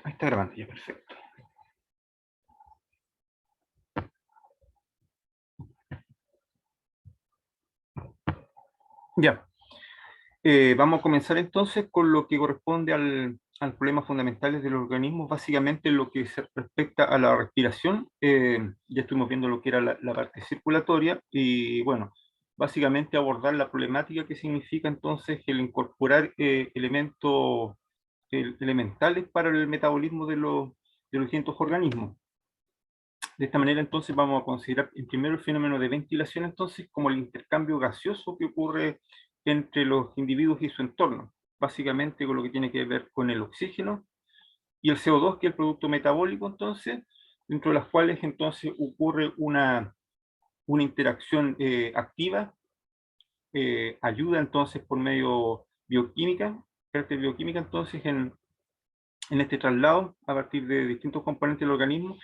Ahí está grabando ya, perfecto. Ya, vamos a comenzar entonces con lo que corresponde al problema fundamentales de los organismos, básicamente lo que se respecta a la respiración. Ya estuvimos viendo lo que era la parte circulatoria y bueno, básicamente abordar la problemática que significa entonces el incorporar elementos elementales para el metabolismo de los distintos organismos. De esta manera, entonces, vamos a considerar en primero el fenómeno de ventilación, entonces, como el intercambio gaseoso que ocurre entre los individuos y su entorno, básicamente con lo que tiene que ver con el oxígeno y el CO2, que es el producto metabólico, entonces, dentro de las cuales, entonces, ocurre una interacción activa, ayuda, entonces, por medio bioquímica, bioquímica, entonces, en este traslado a partir de distintos componentes del organismo,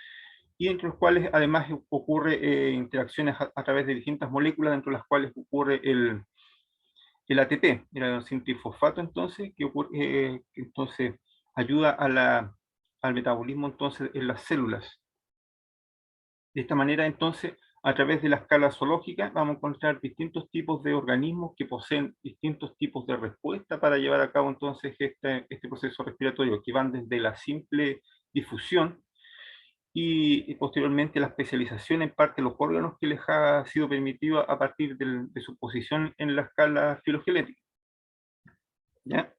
y entre los cuales además ocurre interacciones a través de distintas moléculas, dentro de las cuales ocurre el ATP, el adenosine-trifosfato, entonces, que entonces ayuda al metabolismo entonces en las células. De esta manera, entonces, a través de la escala zoológica, vamos a encontrar distintos tipos de organismos que poseen distintos tipos de respuesta para llevar a cabo entonces este proceso respiratorio, que van desde la simple difusión y posteriormente la especialización en parte de los órganos que les ha sido permitido a partir de su posición en la escala filogenética. ¿Ya?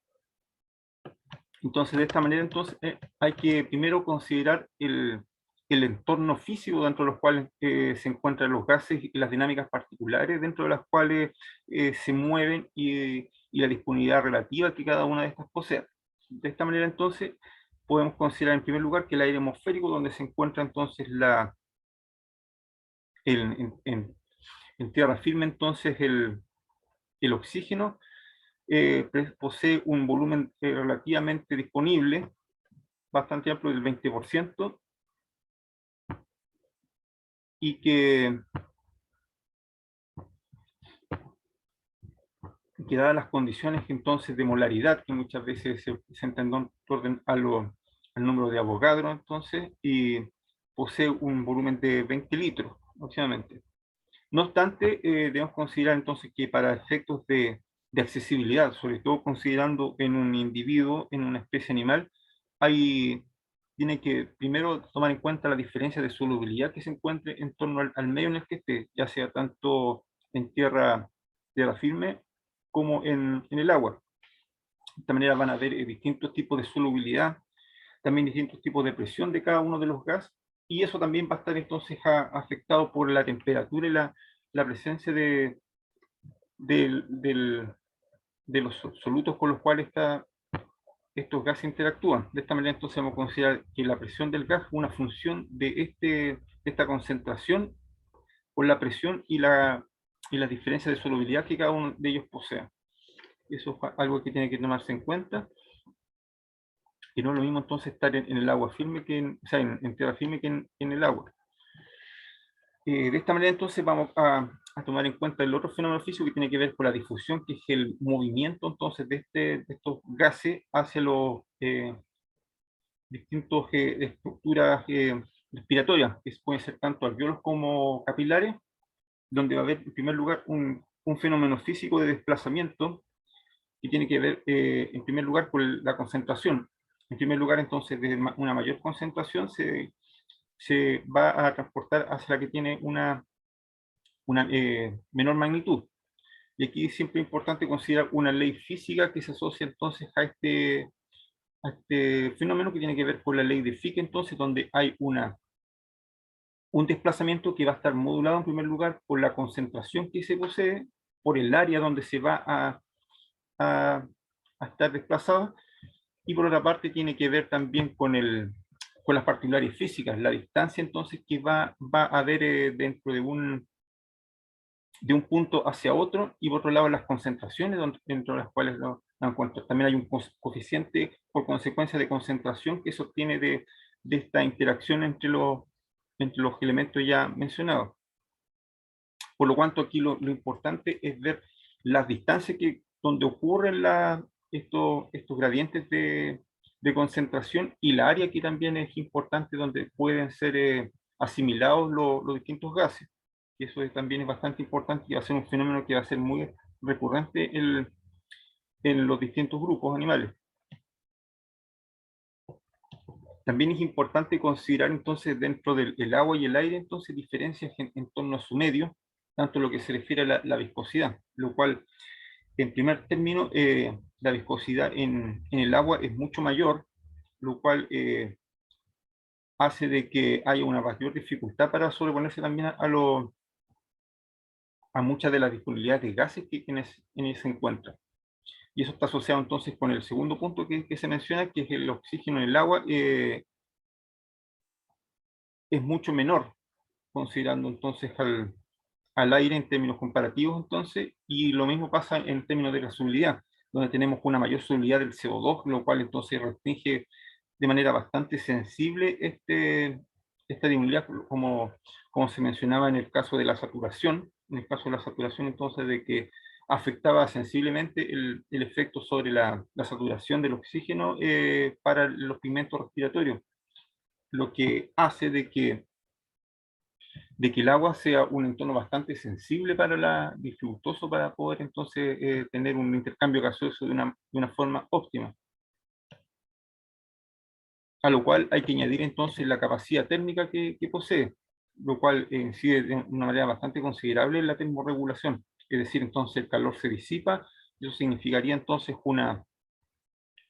Entonces, de esta manera, entonces, hay que primero considerar el entorno físico dentro de los cuales se encuentran los gases y las dinámicas particulares dentro de las cuales se mueven y la disponibilidad relativa que cada una de estas posee. De esta manera, entonces, podemos considerar en primer lugar que el aire atmosférico, donde se encuentra entonces en tierra firme, entonces el oxígeno posee un volumen relativamente disponible, bastante amplio del 20%, y que dadas las condiciones entonces de molaridad, que muchas veces se entienden en orden al número de Avogadro, entonces, y posee un volumen de 20 litros aproximadamente. No obstante, debemos considerar entonces que para efectos de accesibilidad, sobre todo considerando en un individuo, en una especie animal, tiene que primero tomar en cuenta la diferencia de solubilidad que se encuentre en torno al medio en el que esté, ya sea tanto en tierra firme como en el agua. De esta manera van a haber distintos tipos de solubilidad, también distintos tipos de presión de cada uno de los gases, y eso también va a estar entonces afectado por la temperatura y la presencia del- del- de los solutos con los cuales estos gases interactúan. De esta manera entonces vamos a considerar que la presión del gas es una función de esta concentración por la presión y la diferencia de solubilidad que cada uno de ellos posea. Eso es algo que tiene que tomarse en cuenta, y no es lo mismo entonces estar en el agua firme o sea, en tierra firme que en el agua. De esta manera entonces vamos a tomar en cuenta el otro fenómeno físico que tiene que ver con la difusión, que es el movimiento entonces de estos gases hacia los distintos estructuras respiratorias, que pueden ser tanto alveolos como capilares, donde va a haber en primer lugar un fenómeno físico de desplazamiento que tiene que ver en primer lugar con la concentración. En primer lugar entonces desde una mayor concentración se va a transportar hacia la que tiene una menor magnitud. Y aquí es siempre importante considerar una ley física que se asocia entonces a este fenómeno, que tiene que ver con la ley de Fick, entonces, donde hay un desplazamiento que va a estar modulado en primer lugar por la concentración que se posee, por el área donde se va a, a estar desplazado, y por otra parte tiene que ver también con las particularidades físicas, la distancia entonces que va a haber dentro de un punto hacia otro, y por otro lado las concentraciones dentro de las cuales lo encuentro. También hay un coeficiente por consecuencia de concentración que se obtiene de esta interacción entre los elementos ya mencionados. Por lo cuanto aquí lo importante es ver las distancias donde ocurren estos gradientes de concentración y la área que también es importante donde pueden ser asimilados los distintos gases. Y eso también es bastante importante y va a ser un fenómeno que va a ser muy recurrente en los distintos grupos animales. También es importante considerar entonces dentro del agua y el aire entonces diferencias en torno a su medio, tanto lo que se refiere a la viscosidad, lo cual en primer término la viscosidad en el agua es mucho mayor, lo cual hace de que haya una mayor dificultad para sobreponerse también a muchas de las disponibilidades de gases que en ese se encuentran. Y eso está asociado entonces con el segundo punto que se menciona, que es el oxígeno en el agua, es mucho menor, considerando entonces al aire en términos comparativos entonces, y lo mismo pasa en términos de la solubilidad, donde tenemos una mayor solubilidad del CO2, lo cual entonces restringe de manera bastante sensible esta disponibilidad, como se mencionaba en el caso de la saturación, en el caso de la saturación entonces de que afectaba sensiblemente el efecto sobre la saturación del oxígeno para los pigmentos respiratorios, lo que hace de que el agua sea un entorno bastante sensible para dificultoso para poder entonces tener un intercambio gaseoso de una forma óptima. A lo cual hay que añadir entonces la capacidad térmica que posee, lo cual incide de una manera bastante considerable en la termorregulación. Es decir, entonces el calor se disipa, y eso significaría entonces una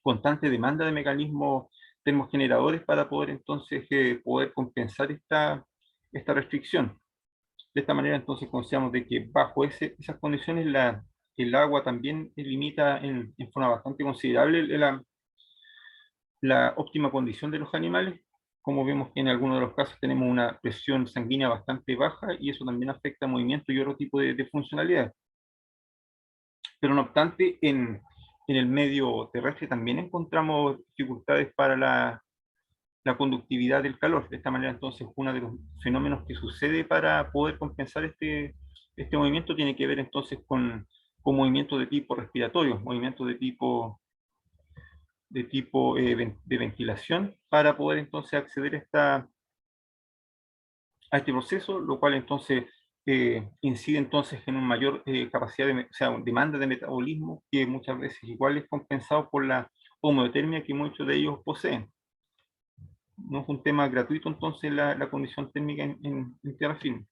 constante demanda de mecanismos termogeneradores para poder entonces poder compensar esta restricción. De esta manera, entonces, consideramos de que bajo esas condiciones el agua también limita en forma bastante considerable la óptima condición de los animales. Como vemos que en algunos de los casos tenemos una presión sanguínea bastante baja y eso también afecta movimiento y otro tipo de funcionalidades. Pero no obstante, en el medio terrestre también encontramos dificultades para la conductividad del calor. De esta manera, entonces, uno de los fenómenos que sucede para poder compensar este movimiento tiene que ver entonces con movimientos de tipo respiratorio, movimientos de de ventilación, para poder entonces acceder a este proceso, lo cual entonces incide entonces en una mayor capacidad, o sea, demanda de metabolismo, que muchas veces igual es compensado por la homeotermia que muchos de ellos poseen. No es un tema gratuito entonces la condición térmica en tierra firme.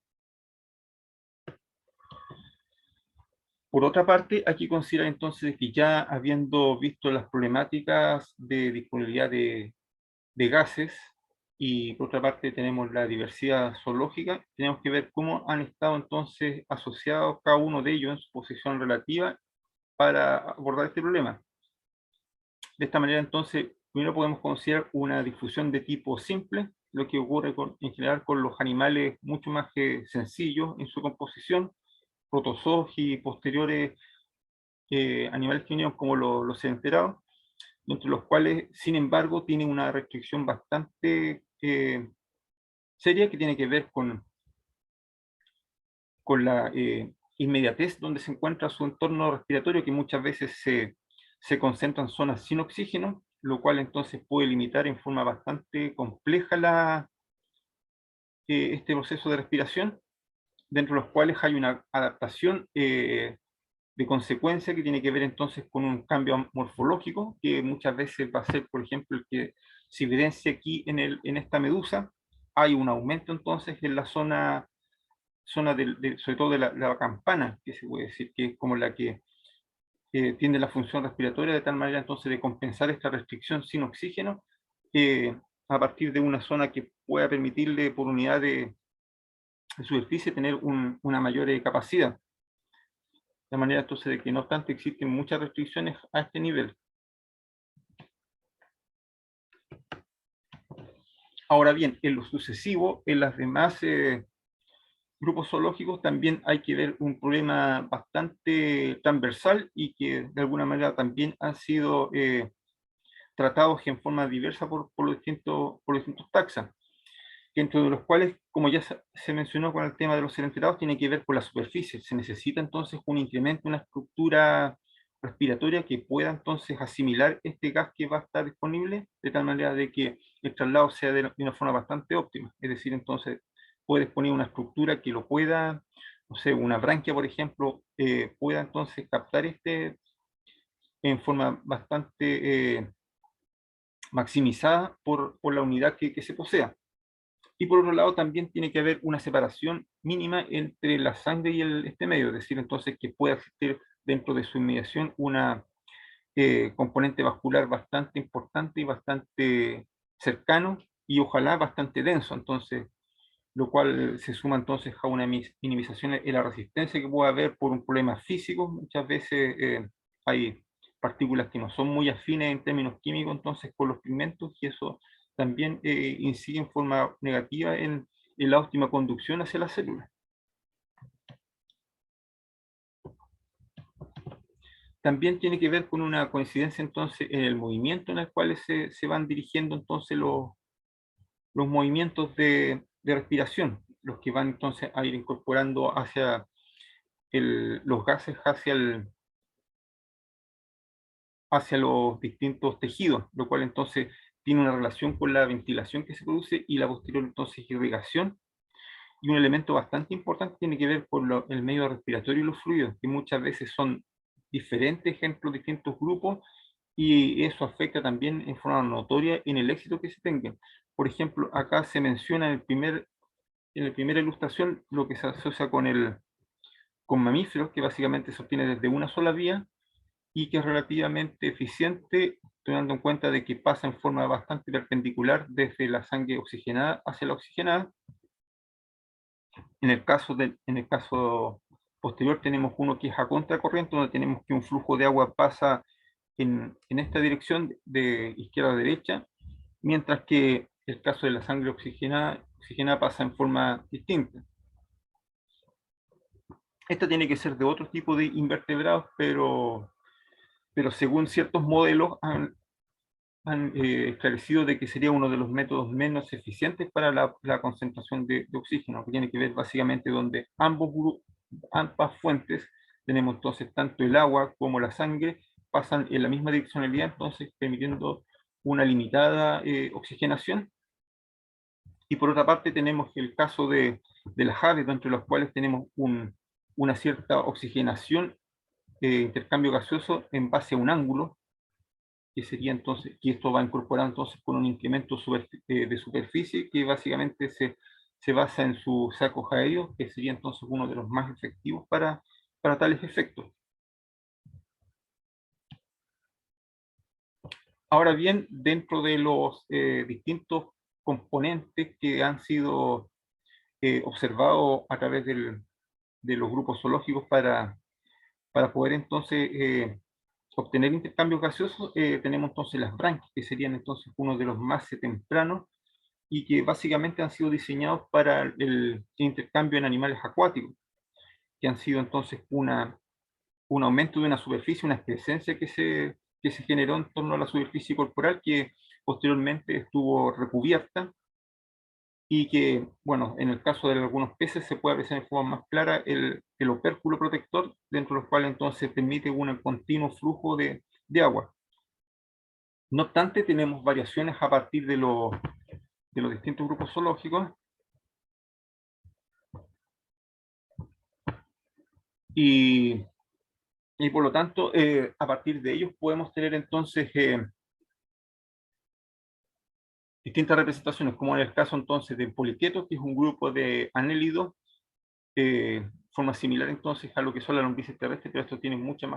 Por otra parte, hay que considerar entonces que ya habiendo visto las problemáticas de disponibilidad de gases y por otra parte tenemos la diversidad zoológica, tenemos que ver cómo han estado entonces asociados cada uno de ellos en su posición relativa para abordar este problema. De esta manera, entonces, primero podemos considerar una difusión de tipo simple, lo que ocurre en general con los animales mucho más sencillos en su composición, protozoos y posteriores animales que vinieron como los sedenterados, entre los cuales, sin embargo, tienen una restricción bastante seria que tiene que ver con la inmediatez donde se encuentra su entorno respiratorio, que muchas veces se concentra en zonas sin oxígeno, lo cual entonces puede limitar en forma bastante compleja este proceso de respiración, dentro de los cuales hay una adaptación de consecuencia que tiene que ver entonces con un cambio morfológico, que muchas veces va a ser, por ejemplo, el que se evidencia aquí en esta medusa. Hay un aumento entonces en la zona sobre todo de la campana, que se puede decir que es como la que tiene la función respiratoria, de tal manera entonces de compensar esta restricción sin oxígeno eh, a partir de una zona que pueda permitirle por unidad de superficie tener una mayor capacidad. De manera entonces de que no obstante existen muchas restricciones a este nivel. Ahora bien, en lo sucesivo, en las demás grupos zoológicos también hay que ver un problema bastante transversal y que de alguna manera también han sido tratados en forma diversa por los distintos taxas, dentro de los cuales, como ya se mencionó con el tema de los sedenterados, tiene que ver con la superficie. Se necesita entonces un incremento, una estructura respiratoria que pueda entonces asimilar este gas que va a estar disponible, de tal manera de que el traslado sea de una forma bastante óptima. Es decir, entonces puedes poner una estructura que lo pueda, no sé, una branquia, por ejemplo, pueda entonces captar este en forma bastante maximizada por la unidad que se posea. Y por otro lado, también tiene que haber una separación mínima entre la sangre y este medio, es decir, entonces que pueda existir dentro de su inmediación una componente vascular bastante importante y bastante cercano y ojalá bastante denso, entonces, lo cual se suma entonces a una minimización en la resistencia que puede haber por un problema físico. Muchas veces hay partículas que no son muy afines en términos químicos entonces con los pigmentos y eso también incide en forma negativa en la óptima conducción hacia las células. También tiene que ver con una coincidencia entonces en el movimiento en el cual se van dirigiendo entonces los movimientos de respiración, los que van entonces a ir incorporando hacia los gases hacia los distintos tejidos, lo cual entonces tiene una relación con la ventilación que se produce y la posterior entonces irrigación. Y un elemento bastante importante tiene que ver con el medio respiratorio y los fluidos, que muchas veces son diferentes entre los distintos grupos y eso afecta también en forma notoria en el éxito que se tenga. Por ejemplo, acá se menciona en la primera ilustración lo que se asocia con mamíferos, que básicamente se obtiene desde una sola vía y que es relativamente eficiente, tomando en cuenta de que pasa en forma bastante perpendicular desde la sangre oxigenada hacia la oxigenada. En el caso posterior tenemos uno que es a contracorriente, donde tenemos que un flujo de agua pasa en esta dirección de izquierda a derecha, mientras que el caso de la sangre oxigenada pasa en forma distinta. Esta tiene que ser de otro tipo de invertebrados, pero según ciertos modelos han esclarecido de que sería uno de los métodos menos eficientes para la concentración de oxígeno, que tiene que ver básicamente donde ambas fuentes, tenemos entonces tanto el agua como la sangre, pasan en la misma direccionalidad, entonces permitiendo una limitada oxigenación. Y por otra parte tenemos el caso de las aves, entre los cuales tenemos una cierta oxigenación, intercambio gaseoso en base a un ángulo, que sería entonces, que esto va incorporado entonces con un incremento de superficie que básicamente se basa en su saco aéreo, que sería entonces uno de los más efectivos para tales efectos. Ahora bien, dentro de los distintos componentes que han sido observados a través de los grupos zoológicos para poder entonces obtener intercambios gaseosos, tenemos entonces las branquias, que serían entonces uno de los más tempranos y que básicamente han sido diseñados para el intercambio en animales acuáticos, que han sido entonces un aumento de una superficie, una excrescencia que se generó en torno a la superficie corporal que posteriormente estuvo recubierta y que, bueno, en el caso de algunos peces se puede apreciar en forma más clara el opérculo protector, dentro del cual entonces permite un continuo flujo de agua. No obstante, tenemos variaciones a partir de los distintos grupos zoológicos y, y por lo tanto, a partir de ellos podemos tener entonces distintas representaciones, como en el caso entonces del poliqueto, que es un grupo de anélidos, forma similar entonces a lo que son las lombrices terrestres, pero esto tiene muchas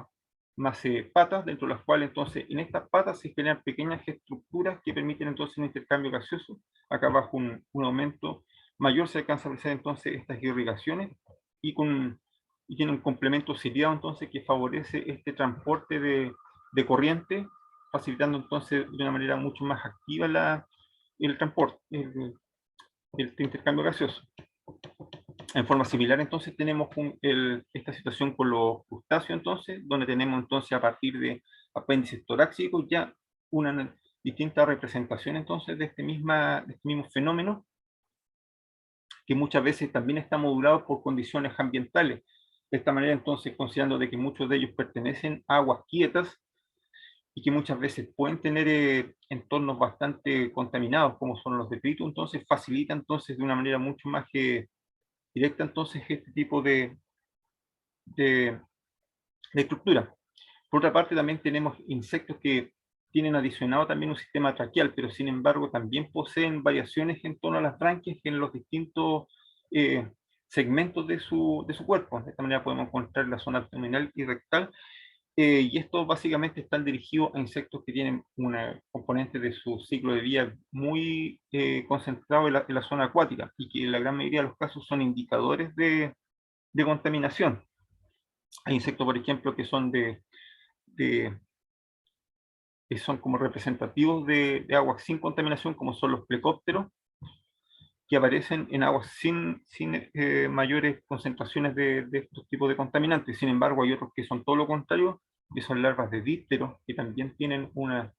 más patas, dentro de las cuales entonces en estas patas se generan pequeñas estructuras que permiten entonces un intercambio gaseoso. Acá bajo un aumento mayor se alcanza a apreciar entonces estas irrigaciones y, y tiene un complemento ciliado entonces que favorece este transporte de corriente, facilitando entonces de una manera mucho más activa el transporte, el intercambio gaseoso. En forma similar, entonces, tenemos esta situación con los crustáceos, entonces, donde tenemos entonces a partir de apéndices torácicos ya una distinta representación entonces de este mismo fenómeno, que muchas veces también está modulado por condiciones ambientales. De esta manera, entonces, considerando de que muchos de ellos pertenecen a aguas quietas y que muchas veces pueden tener entornos bastante contaminados, como son los detritos, entonces facilita entonces de una manera mucho más directa entonces este tipo de, de estructura. Por otra parte, también tenemos insectos que tienen adicionado también un sistema traqueal, pero sin embargo también poseen variaciones en torno a las branquias en los distintos eh, segmentos de su cuerpo. De esta manera podemos encontrar la zona abdominal y rectal, y estos básicamente están dirigidos a insectos que tienen una componente de su ciclo de vida muy concentrado en la zona acuática y que en la gran mayoría de los casos son indicadores de contaminación. Hay insectos, por ejemplo, de que son como representativos de aguas sin contaminación, como son los plecópteros, que aparecen en aguas sin mayores concentraciones de estos tipos de contaminantes. Sin embargo, hay otros que son todo lo contrario, que son larvas de dípteros, que también tienen una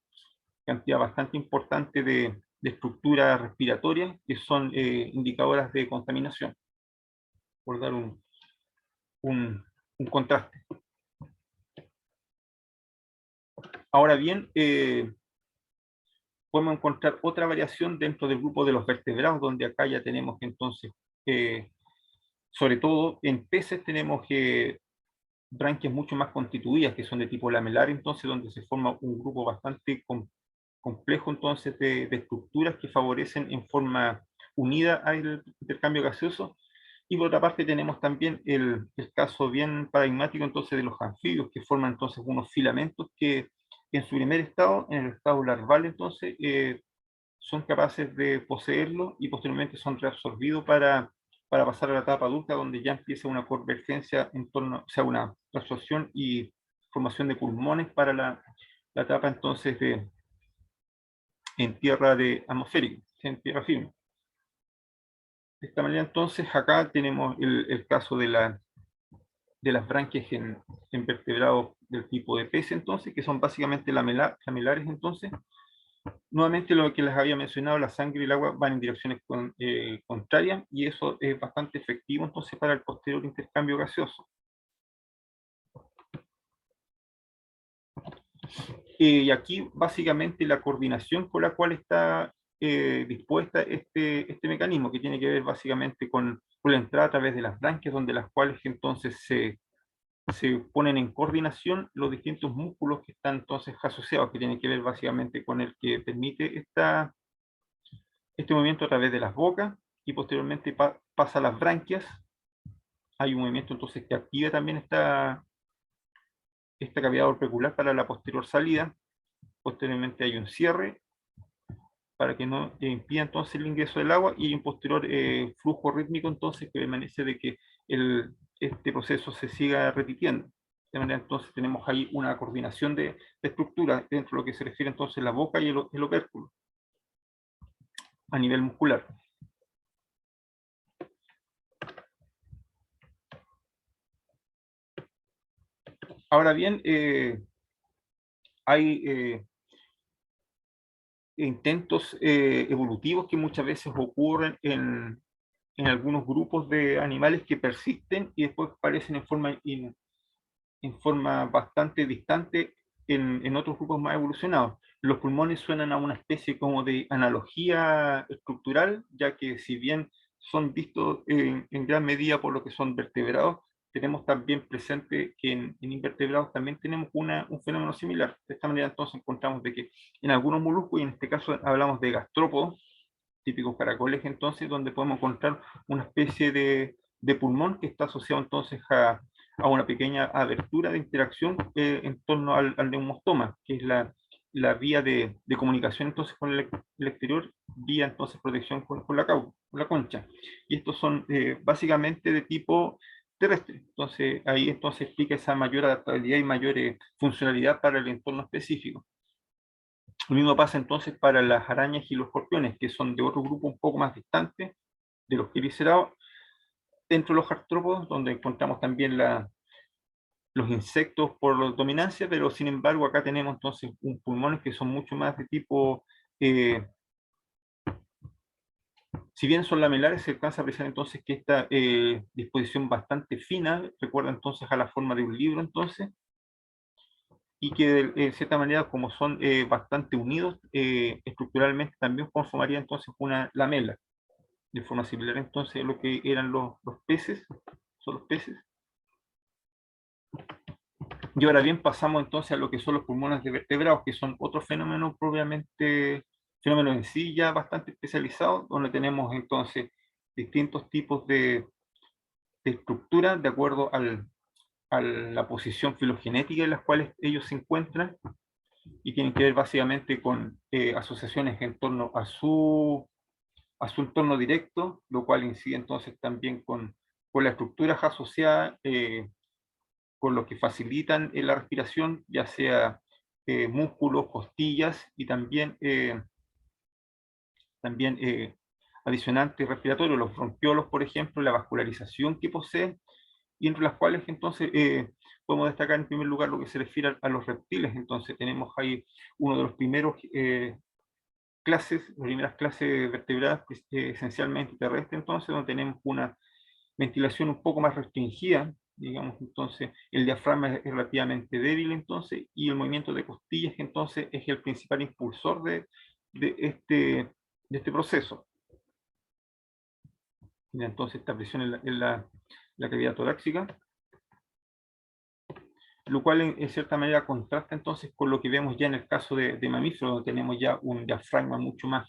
cantidad bastante importante de estructura respiratoria, que son indicadoras de contaminación, por dar un, un contraste. Ahora bien, podemos encontrar otra variación dentro del grupo de los vertebrados, donde acá ya tenemos entonces, eh, sobre todo en peces tenemos branquias mucho más constituidas, que son de tipo lamelar, entonces donde se forma un grupo bastante complejo entonces de estructuras que favorecen en forma unida al intercambio gaseoso. Y por otra parte tenemos también el caso bien paradigmático entonces de los anfibios, que forman entonces unos filamentos que en su primer estado, en el estado larval entonces, son capaces de poseerlo y posteriormente son reabsorbidos para pasar a la etapa adulta, donde ya empieza una convergencia en torno, o sea, una absorción y formación de pulmones para la etapa entonces en tierra atmosférica, en tierra firme. De esta manera entonces acá tenemos el caso de las branquias en vertebrados del tipo de pez entonces, que son básicamente lamelares entonces. Nuevamente lo que les había mencionado, la sangre y el agua van en direcciones contrarias y eso es bastante efectivo entonces para el posterior intercambio gaseoso. Y aquí básicamente la coordinación con la cual está dispuesta este mecanismo, que tiene que ver básicamente con la entrada a través de las branquias, donde las cuales entonces se ponen en coordinación los distintos músculos que están entonces asociados, que tienen que ver básicamente con el que permite este movimiento a través de las bocas y posteriormente pasa a las branquias. Hay un movimiento entonces que activa también esta cavidad orbicular para la posterior salida. Posteriormente hay un cierre para que no impida entonces el ingreso del agua y un posterior flujo rítmico entonces que permanece de que este proceso se siga repitiendo. De manera entonces tenemos ahí una coordinación de estructura dentro de lo que se refiere entonces a la boca y el opérculo a nivel muscular. Ahora bien, hay intentos evolutivos que muchas veces ocurren en algunos grupos de animales que persisten y después aparecen en forma bastante distante en otros grupos más evolucionados. Los pulmones suenan a una especie como de analogía estructural, ya que si bien son vistos en gran medida por lo que son vertebrados, tenemos también presente que en invertebrados también tenemos un fenómeno similar. De esta manera entonces encontramos de que en algunos moluscos, y en este caso hablamos de gastrópodos, típicos caracoles entonces, donde podemos encontrar una especie de pulmón que está asociado entonces a una pequeña abertura de interacción en torno al neumostoma, que es la vía de comunicación entonces con el exterior, vía entonces protección con con la concha. Y estos son básicamente de tipo terrestre. Entonces ahí entonces explica esa mayor adaptabilidad y mayor funcionalidad para el entorno específico. Lo mismo pasa entonces para las arañas y los escorpiones, que son de otro grupo un poco más distante de los quiricerados, dentro de los artrópodos, donde encontramos también los insectos por dominancia, pero sin embargo acá tenemos entonces pulmones que son mucho más de tipo Si bien son lamelares, se alcanza a apreciar entonces que esta disposición bastante fina recuerda entonces a la forma de un libro entonces, y que de cierta manera, como son bastante unidos estructuralmente, también conformaría entonces una lamela, de forma similar entonces a lo que eran los peces, son los peces. Y ahora bien, pasamos entonces a lo que son los pulmones de vertebrados, que son otro fenómeno propiamente, fenómeno en sí ya bastante especializado, donde tenemos entonces distintos tipos de estructura de acuerdo a la posición filogenética en las cuales ellos se encuentran, y tienen que ver básicamente con asociaciones en torno a su entorno directo, lo cual incide entonces también con las estructuras asociadas, con lo que facilitan la respiración, ya sea músculos, costillas y también adicionantes respiratorios, los bronquiolos, por ejemplo, la vascularización que posee, y entre las cuales entonces podemos destacar en primer lugar lo que se refiere a los reptiles. Entonces tenemos ahí uno de los primeros las primeras clases vertebradas esencialmente terrestres, entonces donde tenemos una ventilación un poco más restringida, digamos, entonces el diafragma es relativamente débil entonces, y el movimiento de costillas entonces es el principal impulsor de este proceso. Y entonces esta presión la cavidad torácica, lo cual en cierta manera contrasta entonces con lo que vemos ya en el caso de mamíferos, donde tenemos ya un diafragma mucho más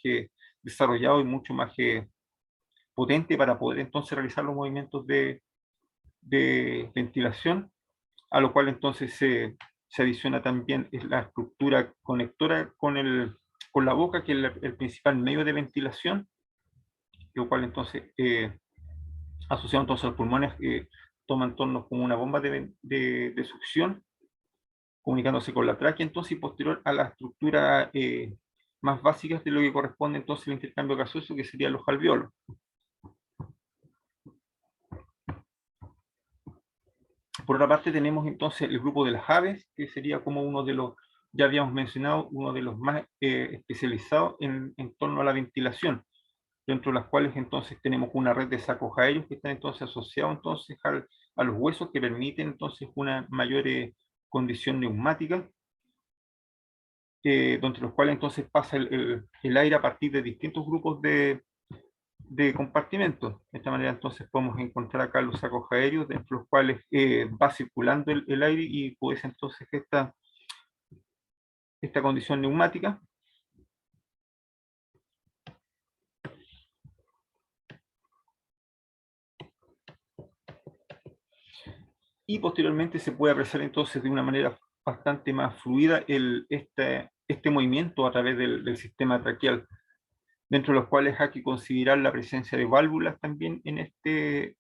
desarrollado y mucho más potente para poder entonces realizar los movimientos de ventilación, a lo cual entonces se adiciona también la estructura conectora con la boca, que es el principal medio de ventilación, lo cual entonces, asociado entonces a los pulmones, toman torno como una bomba de succión, comunicándose con la tráquea, entonces, y posterior a la estructura más básicas de lo que corresponde entonces al intercambio gaseoso, que serían los alveolos. Por otra parte tenemos entonces el grupo de las aves, que sería como uno de los, ya habíamos mencionado, uno de los más especializados en torno a la ventilación, dentro de las cuales entonces tenemos una red de sacos aéreos que están entonces asociados entonces a los huesos, que permiten entonces una mayor condición neumática, entre los cuales entonces pasa el aire a partir de distintos grupos de compartimentos. De esta manera entonces podemos encontrar acá los sacos aéreos, dentro de los cuales va circulando el aire, y puede ser entonces esta condición neumática. Y posteriormente se puede apreciar entonces de una manera bastante más fluida este movimiento a través del sistema traqueal, dentro de los cuales hay que considerar la presencia de válvulas también en este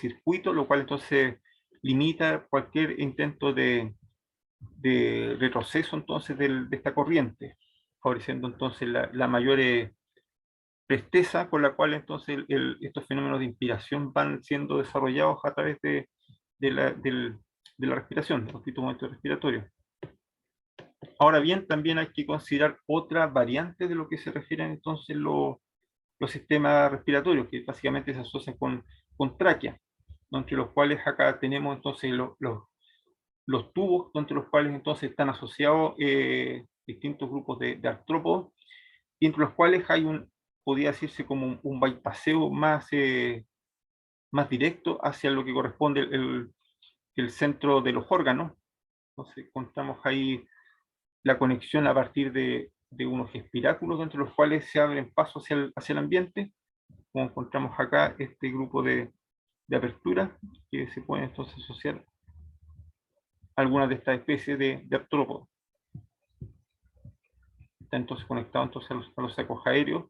circuito, lo cual entonces limita cualquier intento de retroceso entonces de esta corriente, favoreciendo entonces la mayor presteza con la cual entonces estos fenómenos de inspiración van siendo desarrollados a través de de la respiración, de los distintos momentos respiratorios. Ahora bien, también hay que considerar otra variante de lo que se refieren entonces los sistemas respiratorios, que básicamente se asocian con tráquea, entre los cuales acá tenemos entonces los tubos, entre los cuales entonces están asociados distintos grupos de artrópodos, y entre los cuales hay podría decirse como un bypasseo más directo hacia lo que corresponde el centro de los órganos. Entonces encontramos ahí la conexión a partir de unos espiráculos, entre los cuales se abren pasos hacia el ambiente, como encontramos acá este grupo de apertura, que se pueden entonces asociar a algunas de estas especies de artrópodos. Está entonces conectado entonces a los sacos aéreos.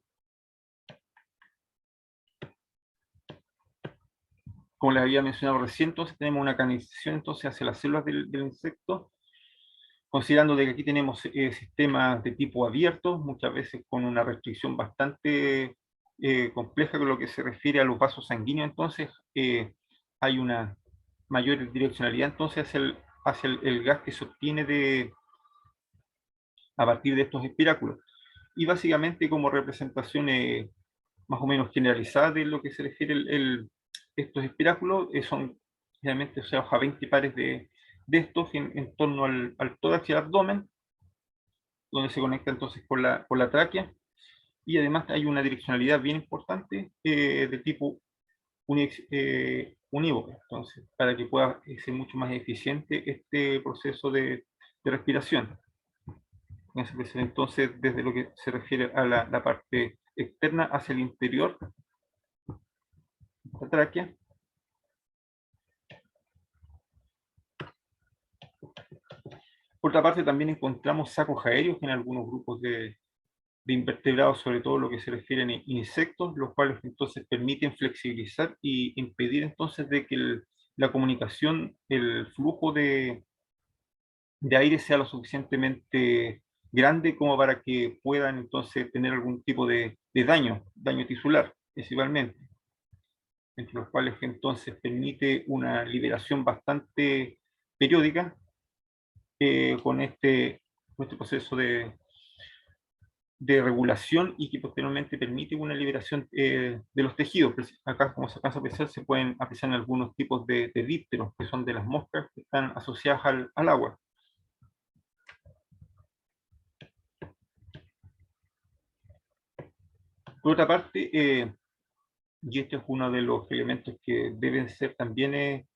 Como les había mencionado recién, entonces tenemos una canalización entonces hacia las células del insecto, considerando de que aquí tenemos sistemas de tipo abierto, muchas veces con una restricción bastante compleja con lo que se refiere a los vasos sanguíneos. Entonces hay una mayor direccionalidad entonces hacia el gas que se obtiene a partir de estos espiráculos. Y básicamente como representación más o menos generalizada de lo que se refiere estos espiráculos. Son generalmente, o sea, a 20 pares de estos en torno al tórax y al abdomen, donde se conecta entonces con la tráquea, y además hay una direccionalidad bien importante de tipo unívoca, entonces, para que pueda ser mucho más eficiente este proceso de respiración. Entonces, desde lo que se refiere a la parte externa hacia el interior, la tráquea. Por otra parte, también encontramos sacos aéreos en algunos grupos de invertebrados, sobre todo lo que se refiere a insectos, los cuales entonces permiten flexibilizar y impedir entonces de que la comunicación, el flujo de aire sea lo suficientemente grande como para que puedan entonces tener algún tipo de daño tisular principalmente, entre los cuales entonces permite una liberación bastante periódica con este proceso de regulación y que posteriormente permite una liberación de los tejidos. Acá, como se alcanza a apreciar, se pueden apreciar algunos tipos de dípteros, que son de las moscas que están asociadas al agua. Por otra parte, y este es uno de los elementos que deben ser también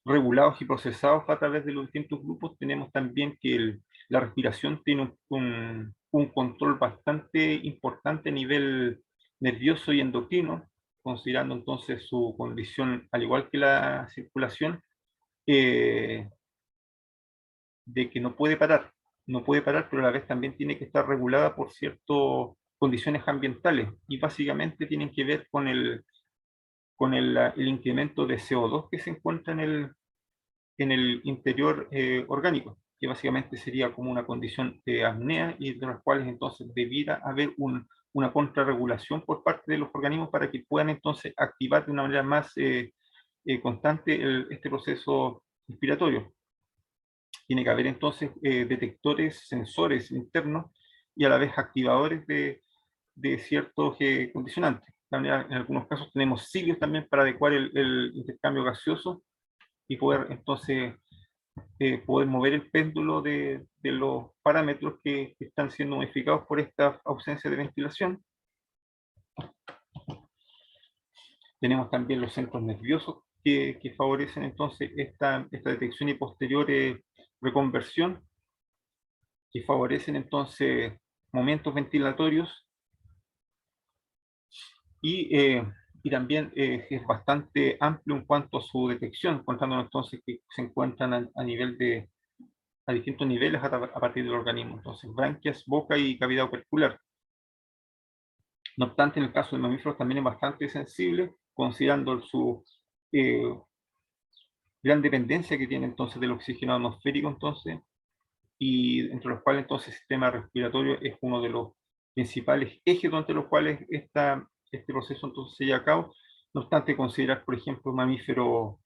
regulados y procesados a través de los distintos grupos, tenemos también que la respiración tiene un control bastante importante a nivel nervioso y endocrino, considerando entonces su condición, al igual que la circulación, eh, de que no puede parar, pero a la vez también tiene que estar regulada por ciertas condiciones ambientales, y básicamente tienen que ver con el incremento de CO2 que se encuentra en el interior orgánico, que básicamente sería como una condición de apnea, y de las cuales entonces debiera haber una contrarregulación por parte de los organismos para que puedan entonces activar de una manera más constante este proceso respiratorio. Tiene que haber entonces detectores, sensores internos y a la vez activadores de ciertos condicionantes. También en algunos casos tenemos cilios también para adecuar el intercambio gaseoso y poder entonces poder mover el péndulo de los parámetros que están siendo modificados por esta ausencia de ventilación. Tenemos también los centros nerviosos que favorecen entonces esta detección y posterior reconversión, que favorecen entonces momentos ventilatorios y, y también es bastante amplio en cuanto a su detección, contando entonces que se encuentran a nivel a distintos niveles a partir del organismo, entonces branquias, boca y cavidad opercular. No obstante, en el caso de mamíferos también es bastante sensible, considerando su eh, gran dependencia que tiene entonces del oxígeno atmosférico, entonces, y entre los cuales entonces el sistema respiratorio es uno de los principales ejes durante los cuales este proceso entonces se lleva a cabo. No obstante, considerar, por ejemplo, mamíferos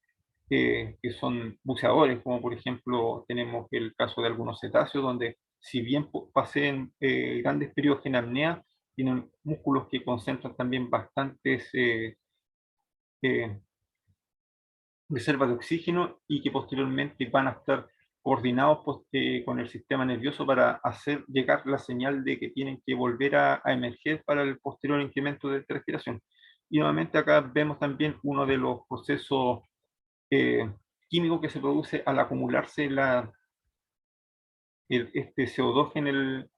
que son buceadores, como por ejemplo tenemos el caso de algunos cetáceos, donde si bien pasen grandes periodos en apnea, tienen músculos que concentran también bastantes eh, reservas de oxígeno y que posteriormente van a estar coordinados con el sistema nervioso para hacer llegar la señal de que tienen que volver a emerger para el posterior incremento de respiración. Y nuevamente acá vemos también uno de los procesos eh, químicos que se produce al acumularse este CO2 en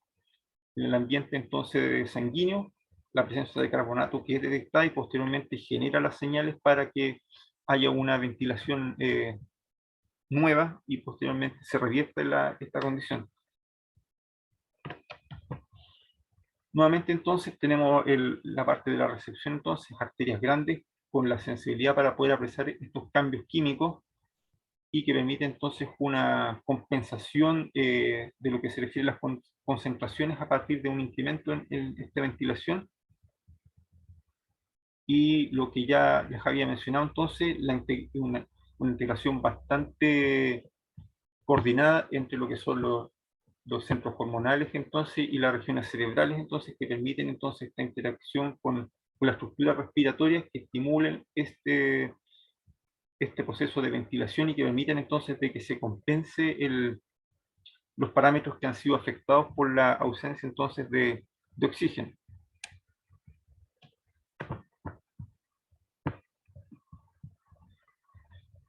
el ambiente entonces sanguíneo, la presencia de carbonato que es detectada y posteriormente genera las señales para que haya una ventilación nueva y posteriormente se revierte esta condición. Nuevamente entonces tenemos la parte de la recepción, entonces arterias grandes con la sensibilidad para poder apreciar estos cambios químicos y que permite entonces una compensación de lo que se refiere a las concentraciones a partir de un incremento en esta ventilación. Y lo que ya les había mencionado entonces, una integración bastante coordinada entre lo que son los centros hormonales entonces y las regiones cerebrales entonces que permiten entonces esta interacción con las estructuras respiratorias que estimulen este proceso de ventilación y que permitan entonces de que se compense los parámetros que han sido afectados por la ausencia entonces de oxígeno.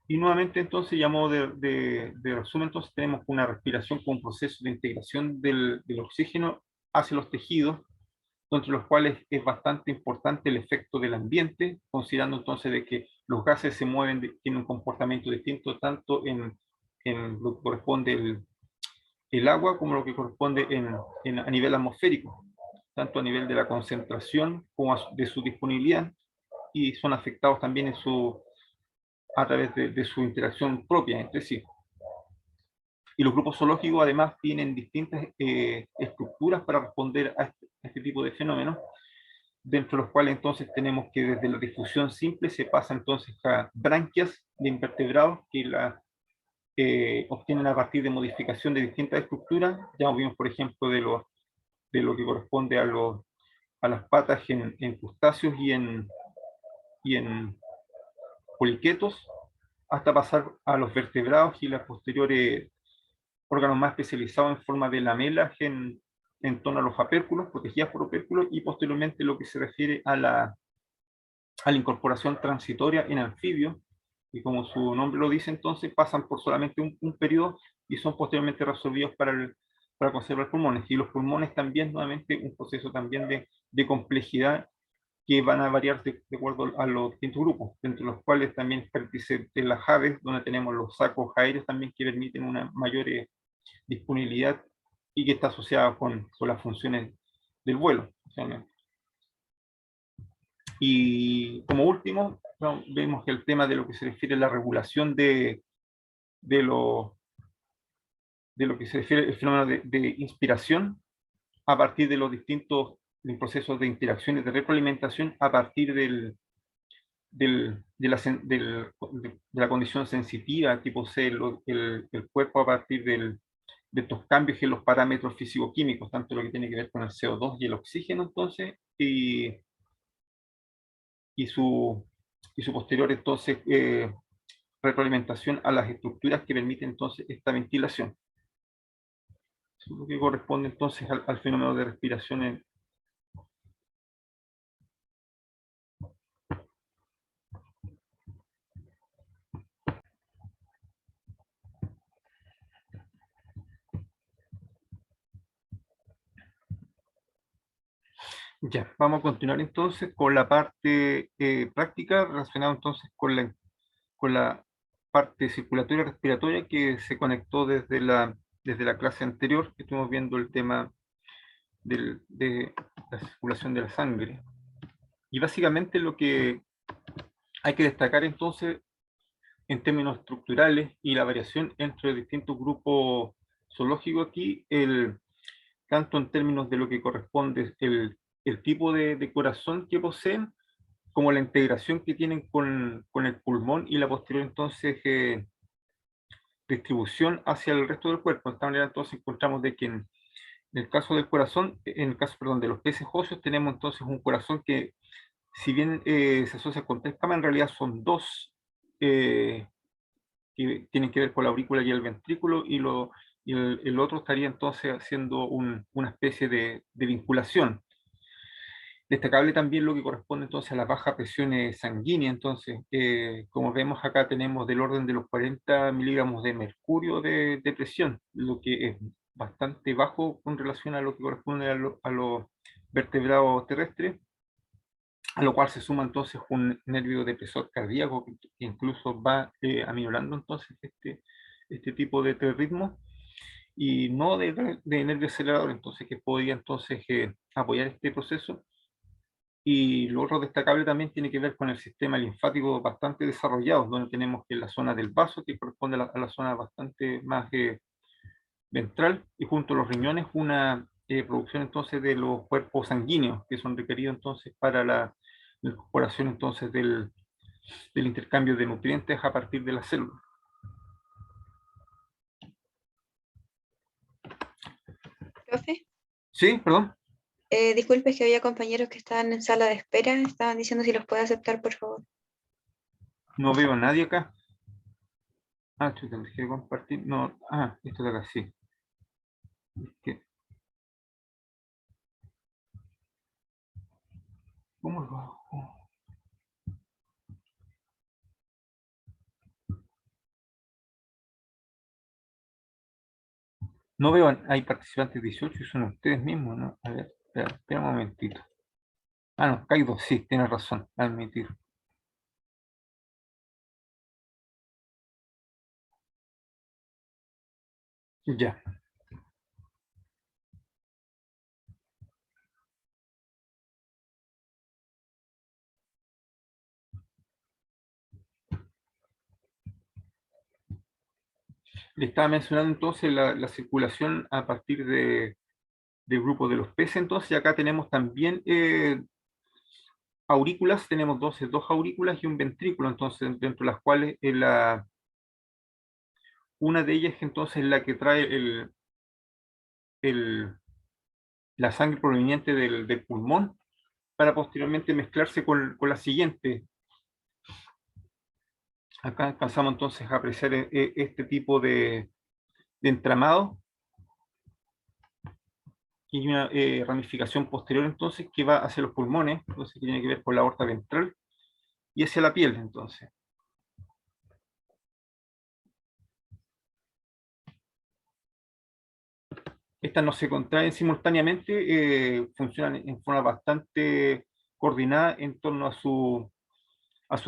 Y nuevamente entonces, ya a modo de resumen, entonces tenemos una respiración con un proceso de integración del oxígeno hacia los tejidos, entre los cuales es bastante importante el efecto del ambiente, considerando entonces de que los gases se mueven, tienen un comportamiento distinto tanto en lo que corresponde el agua como lo que corresponde a nivel atmosférico, tanto a nivel de la concentración como de su disponibilidad, y son afectados también a través de su interacción propia entre sí. Y los grupos zoológicos además tienen distintas estructuras para responder a este tipo de fenómenos, dentro de los cuales entonces tenemos que desde la difusión simple se pasa entonces a branquias de invertebrados que la obtienen a partir de modificación de distintas estructuras. Ya vimos, por ejemplo, de lo que corresponde a las patas en crustáceos y en poliquetos, hasta pasar a los vertebrados y las posteriores órganos más especializados en forma de lamelas en torno a los apérculos, protegidas por opérculos, y posteriormente lo que se refiere a la incorporación transitoria en anfibios, y como su nombre lo dice, entonces pasan por solamente un periodo y son posteriormente resolvidos para conservar pulmones. Y los pulmones también, nuevamente, un proceso también de complejidad que van a variar de acuerdo a los distintos grupos, entre los cuales también participan las aves, donde tenemos los sacos aéreos también que permiten una mayor disponibilidad y que está asociada con las funciones del vuelo. Y como último, vemos que el tema de lo que se refiere a la regulación de, lo, de lo que se refiere al fenómeno de inspiración a partir de los distintos procesos de interacción y de retroalimentación a partir de la condición sensitiva tipo C, el cuerpo a partir de estos cambios en los parámetros físico-químicos, tanto lo que tiene que ver con el CO2 y el oxígeno, entonces, y su, y su posterior, entonces, retroalimentación a las estructuras que permiten, entonces, esta ventilación. Eso es lo que corresponde, entonces, al fenómeno de respiración Ya, vamos a continuar entonces con la parte práctica relacionada entonces con la parte circulatoria y respiratoria que se conectó desde la clase anterior, que estuvimos viendo el tema de la circulación de la sangre. Y básicamente lo que hay que destacar entonces en términos estructurales y la variación entre distintos grupos zoológicos aquí, tanto en términos de lo que corresponde el tipo de corazón que poseen, como la integración que tienen con el pulmón y la posterior entonces distribución hacia el resto del cuerpo. De esta manera entonces encontramos de que en el caso del corazón, en el caso, perdón, de los peces óseos, tenemos entonces un corazón que, si bien se asocia con tres camas, en realidad son dos eh, que tienen que ver con la aurícula y el ventrículo, y el otro estaría entonces haciendo una especie de vinculación. Destacable también lo que corresponde entonces a la baja presión sanguínea. Entonces, como vemos acá, tenemos del orden de los 40 miligramos de mercurio de presión, lo que es bastante bajo con relación a lo que corresponde a los vertebrados terrestres, a lo cual se suma entonces un nervio depresor cardíaco que incluso va aminorando entonces este tipo de ritmo, y no de nervio acelerador, entonces que podría entonces apoyar este proceso. Y lo otro destacable también tiene que ver con el sistema linfático bastante desarrollado, donde tenemos que la zona del vaso, que corresponde a la zona bastante más ventral, y junto a los riñones una producción entonces de los cuerpos sanguíneos, que son requeridos entonces para la incorporación entonces del intercambio de nutrientes a partir de las células. Profe, Sí, perdón. Disculpe, es que había compañeros que estaban en sala de espera, estaban diciendo si los puede aceptar, por favor. No veo a nadie acá. Ah, chuta, me dejé compartir. No, esto de acá sí. Es que, ¿cómo lo hago? No veo, hay participantes 18 y son ustedes mismos, ¿no? A ver, espera un momentito. Ah, no, hay dos, sí, tienes razón, admitir. Ya. Le estaba mencionando entonces la circulación a partir del grupo de los peces. Entonces, acá tenemos también aurículas, tenemos dos aurículas y un ventrículo, entonces, dentro de las cuales una de ellas entonces es la que trae el- la sangre proveniente del pulmón para posteriormente mezclarse con la siguiente. Acá alcanzamos entonces a apreciar este tipo de entramado y una ramificación posterior entonces que va hacia los pulmones, entonces que tiene que ver con la aorta ventral y hacia la piel entonces. Estas no se contraen simultáneamente, funcionan en forma bastante coordinada en torno a su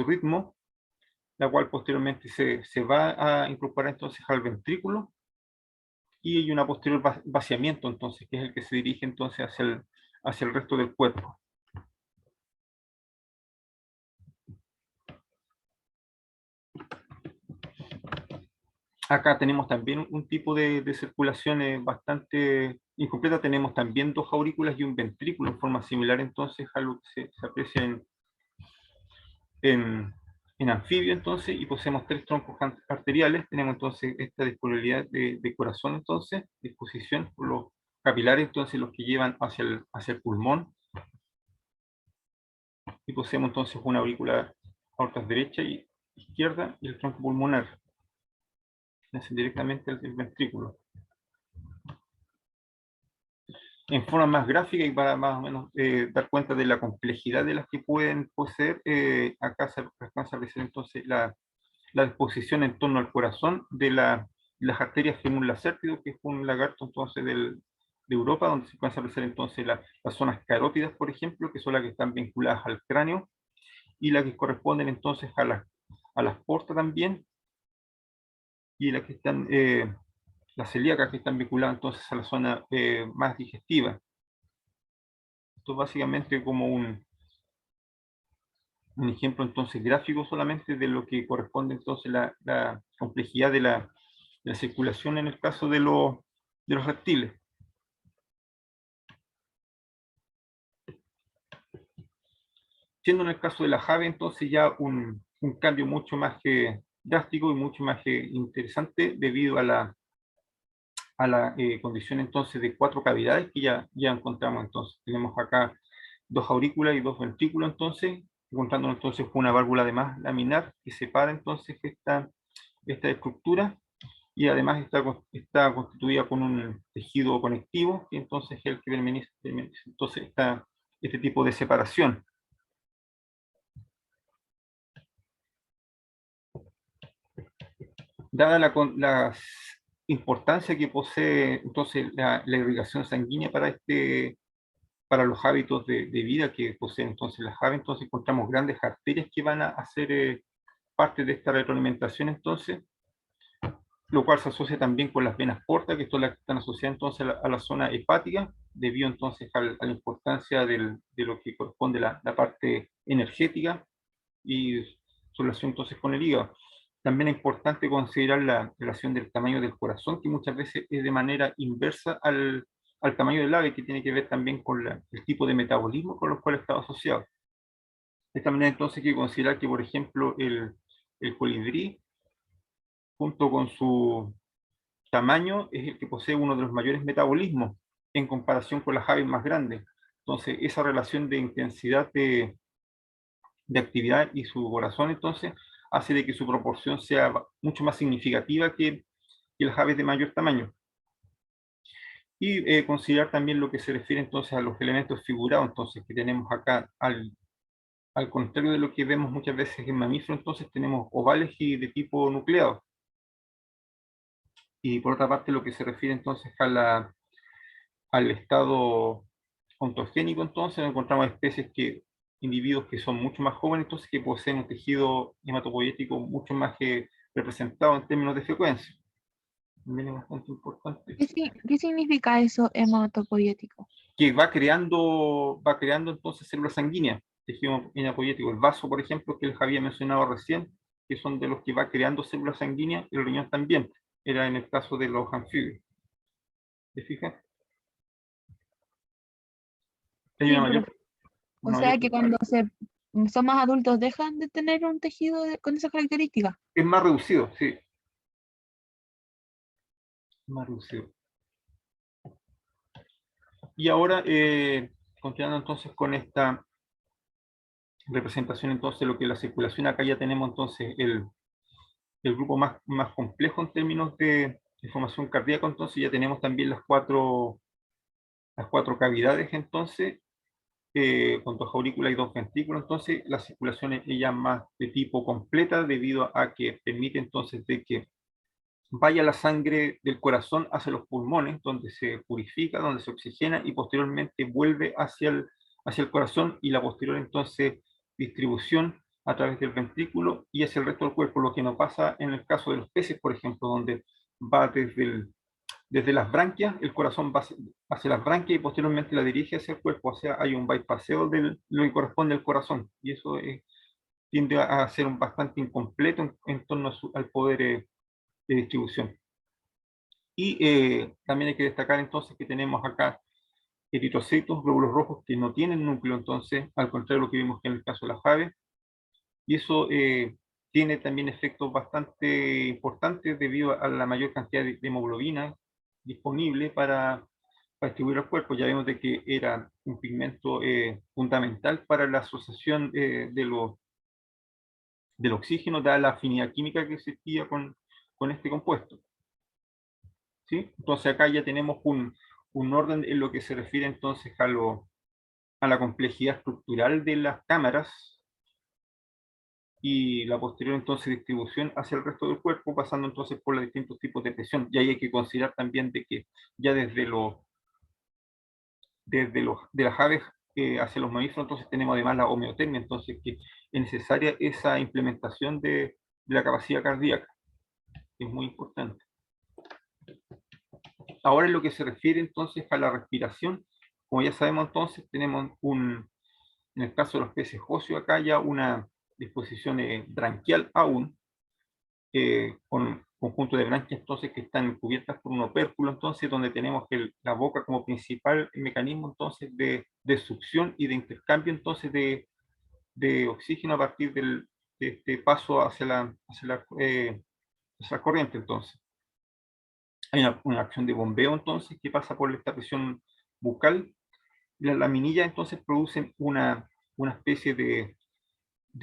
ritmo, la cual posteriormente se va a incorporar entonces al ventrículo y hay una posterior vaciamiento entonces, que es el que se dirige entonces hacia el resto del cuerpo. Acá tenemos también un tipo de circulación bastante incompleta. Tenemos también dos aurículas y un ventrículo en forma similar entonces a lo que se aprecia en, en anfibio entonces, y poseemos tres troncos arteriales. Tenemos entonces esta disponibilidad de corazón entonces, disposición por los capilares entonces los que llevan hacia el pulmón, y poseemos entonces una aurícula aortas derecha y izquierda y el tronco pulmonar, que hace directamente el ventrículo. En forma más gráfica y para más o menos dar cuenta de la complejidad de las que pueden poseer, acá se alcanza a apreciar entonces la disposición en torno al corazón de las arterias Gemur lacértido, que es un lagarto entonces de Europa, donde se alcanza a apreciar entonces las zonas carótidas, por ejemplo, que son las que están vinculadas al cráneo, y las que corresponden entonces a las portas también, y las que están, las celíacas que están vinculadas entonces a la zona más digestiva. Esto es básicamente como un ejemplo entonces gráfico solamente de lo que corresponde entonces la complejidad de la circulación en el caso de los reptiles. Siendo en el caso de la ave entonces ya un cambio mucho más drástico y mucho más interesante debido a la condición entonces de cuatro cavidades que ya encontramos entonces. Tenemos acá dos aurículas y dos ventrículos entonces, encontrando entonces una válvula además laminar que separa entonces esta estructura, y además está constituida con un tejido conectivo que entonces es el que permite entonces este tipo de separación. Dada la importancia que posee entonces la irrigación sanguínea para los hábitos de vida que poseen entonces las aves, entonces encontramos grandes arterias que van a hacer parte de esta retroalimentación entonces, lo cual se asocia también con las venas portas, que son las que están asociadas entonces a la zona hepática, debido entonces a la importancia de lo que corresponde a la parte energética y su relación entonces con el hígado. También es importante considerar la relación del tamaño del corazón, que muchas veces es de manera inversa al tamaño del ave, que tiene que ver también con el tipo de metabolismo con los cuales está asociado. De esta manera entonces hay que considerar que, por ejemplo, el colibrí, junto con su tamaño, es el que posee uno de los mayores metabolismos en comparación con las aves más grandes. Entonces, esa relación de intensidad de actividad y su corazón, entonces, hace de que su proporción sea mucho más significativa que las aves de mayor tamaño. Y considerar también lo que se refiere entonces a los elementos figurados, entonces, que tenemos acá, al contrario de lo que vemos muchas veces en mamíferos, entonces tenemos ovales y de tipo nucleado. Y por otra parte, lo que se refiere entonces al estado ontogénico, entonces encontramos especies individuos que son mucho más jóvenes, entonces que poseen un tejido hematopoyético mucho más representado en términos de frecuencia. También es bastante importante. ¿Qué significa eso, hematopoyético? Que va creando entonces células sanguíneas, tejido hematopoyético. El vaso, por ejemplo, que les había mencionado recién, que son de los que va creando células sanguíneas, y el riñón también, era en el caso de los anfibios. ¿Te fijas? Hay Sí, una pero, mayor, o una sea mayor. que cuando son más adultos dejan de tener un tejido con esas características. Es más reducido, sí, más reducido. Y ahora, continuando entonces con esta representación, entonces lo que es la circulación, acá ya tenemos entonces el grupo más complejo en términos de formación cardíaca, entonces ya tenemos también las cuatro cavidades, entonces, con dos aurículas y dos ventrículos, entonces la circulación es ya más de tipo completa debido a que permite entonces de que vaya la sangre del corazón hacia los pulmones, donde se purifica, donde se oxigena y posteriormente vuelve hacia el corazón y la posterior entonces distribución a través del ventrículo y hacia el resto del cuerpo, lo que no pasa en el caso de los peces, por ejemplo, donde va desde las branquias, el corazón va hacia las branquias y posteriormente la dirige hacia el cuerpo, o sea, hay un bypasseo de lo que corresponde al corazón y eso tiende a ser bastante incompleto en torno al poder de distribución. Y también hay que destacar entonces que tenemos acá eritrocitos, glóbulos rojos que no tienen núcleo, entonces, al contrario de lo que vimos que en el caso de las aves, y eso tiene también efectos bastante importantes debido a la mayor cantidad de hemoglobina disponible para distribuir al cuerpo. Ya vemos de que era un pigmento fundamental para la asociación del oxígeno, dada la afinidad química que existía con este compuesto. ¿Sí? Entonces acá ya tenemos un orden en lo que se refiere entonces a la complejidad estructural de las cámaras y la posterior entonces distribución hacia el resto del cuerpo, pasando entonces por los distintos tipos de presión. Y ahí hay que considerar también de que ya de las aves hacia los mamíferos, entonces tenemos además la homeotermia, entonces que es necesaria esa implementación de la capacidad cardíaca, que es muy importante. Ahora en lo que se refiere entonces a la respiración, como ya sabemos entonces, tenemos en el caso de los peces óseos acá ya una disposición branquial aún, con un conjunto de branquias entonces que están cubiertas por un opérculo, entonces donde tenemos la boca como principal mecanismo entonces de succión y de intercambio entonces de oxígeno a partir de este paso hacia la corriente entonces. Hay una acción de bombeo entonces que pasa por esta presión bucal. Las laminillas entonces producen una especie de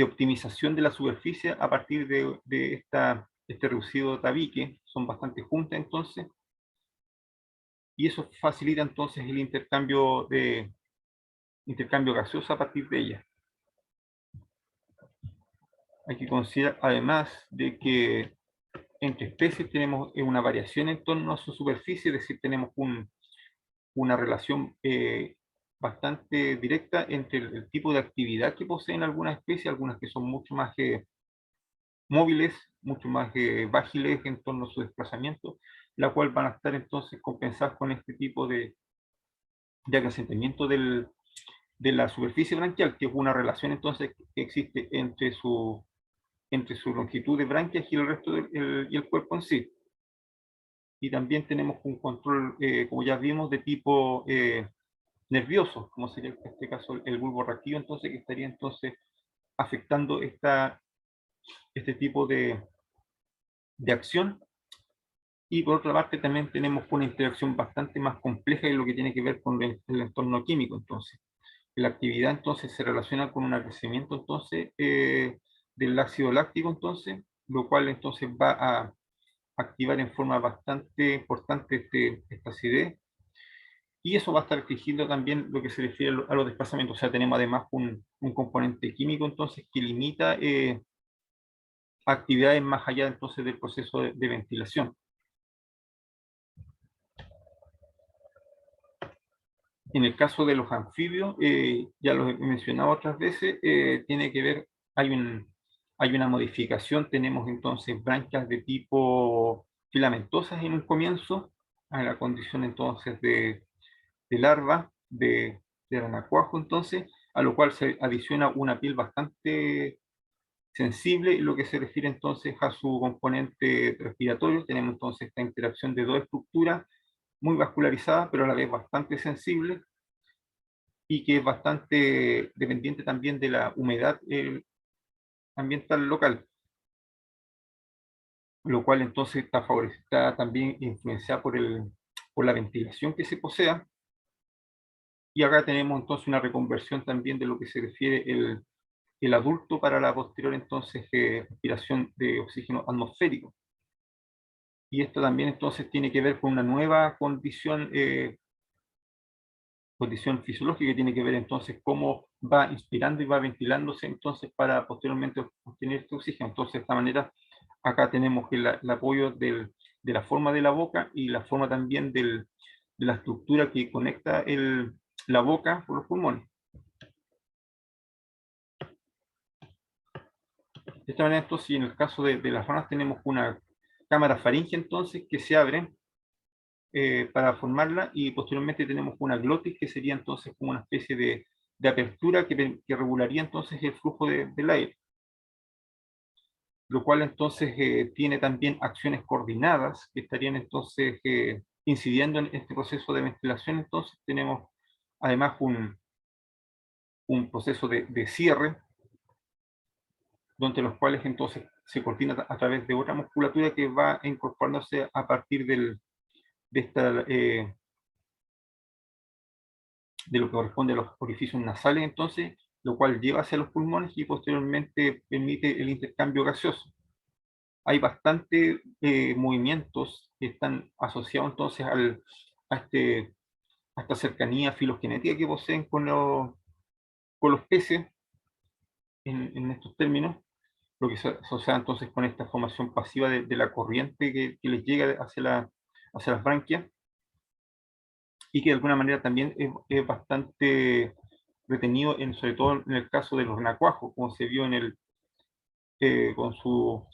optimización de la superficie a partir de este reducido tabique. Son bastante juntas entonces. Y eso facilita entonces el intercambio gaseoso a partir de ellas. Hay que considerar además de que entre especies tenemos una variación en torno a su superficie, es decir, tenemos una relación bastante directa entre el tipo de actividad que poseen algunas especies, algunas que son mucho más móviles, mucho más ágiles en torno a su desplazamiento, la cual van a estar entonces compensadas con este tipo de acrecentamiento de la superficie branquial, que es una relación entonces que existe entre su longitud de branquias y el resto y el cuerpo en sí. Y también tenemos un control, como ya vimos, de tipo nervioso, como sería en este caso el bulbo reactivo, entonces que estaría entonces afectando este tipo de acción. Y por otra parte también tenemos una interacción bastante más compleja en lo que tiene que ver con el entorno químico, entonces. La actividad entonces se relaciona con un acrecimiento entonces del ácido láctico entonces, lo cual entonces va a activar en forma bastante importante esta acidez, y eso va a estar exigiendo también lo que se refiere a los desplazamientos. O sea, tenemos además un componente químico entonces que limita actividades más allá entonces del proceso de ventilación. En el caso de los anfibios, ya lo he mencionado otras veces, tiene que ver, hay una modificación, tenemos entonces branquias de tipo filamentosas en un comienzo, a la condición entonces de larva, de renacuajo entonces, a lo cual se adiciona una piel bastante sensible, lo que se refiere entonces a su componente respiratorio. Tenemos entonces esta interacción de dos estructuras muy vascularizadas, pero a la vez bastante sensibles, y que es bastante dependiente también de la humedad ambiental local, lo cual entonces está también influenciada por la ventilación que se posea. Y acá tenemos entonces una reconversión también de lo que se refiere el adulto para la posterior entonces respiración de oxígeno atmosférico. Y esto también entonces tiene que ver con una nueva condición fisiológica, que tiene que ver entonces cómo va inspirando y va ventilándose entonces para posteriormente obtener este oxígeno. Entonces de esta manera acá tenemos el apoyo de la forma de la boca y la forma también de la estructura que conecta la boca con los pulmones. De esta manera entonces, en el caso de las ranas tenemos una cámara faríngea entonces que se abre para formarla, y posteriormente tenemos una glotis que sería entonces como una especie de apertura que regularía entonces el flujo del aire, lo cual entonces tiene también acciones coordinadas que estarían entonces incidiendo en este proceso de ventilación. Entonces tenemos además un proceso de cierre, donde los cuales entonces se coordina a través de otra musculatura que va incorporándose a partir de esta de lo que corresponde a los orificios nasales, entonces, lo cual lleva hacia los pulmones y posteriormente permite el intercambio gaseoso. Hay bastantes movimientos que están asociados entonces a esta cercanía filogenética que poseen con los peces en estos términos, lo que se asocia entonces con esta formación pasiva de la corriente que les llega hacia las branquias, y que de alguna manera también es bastante retenido, sobre todo en el caso de los renacuajos, como se vio con su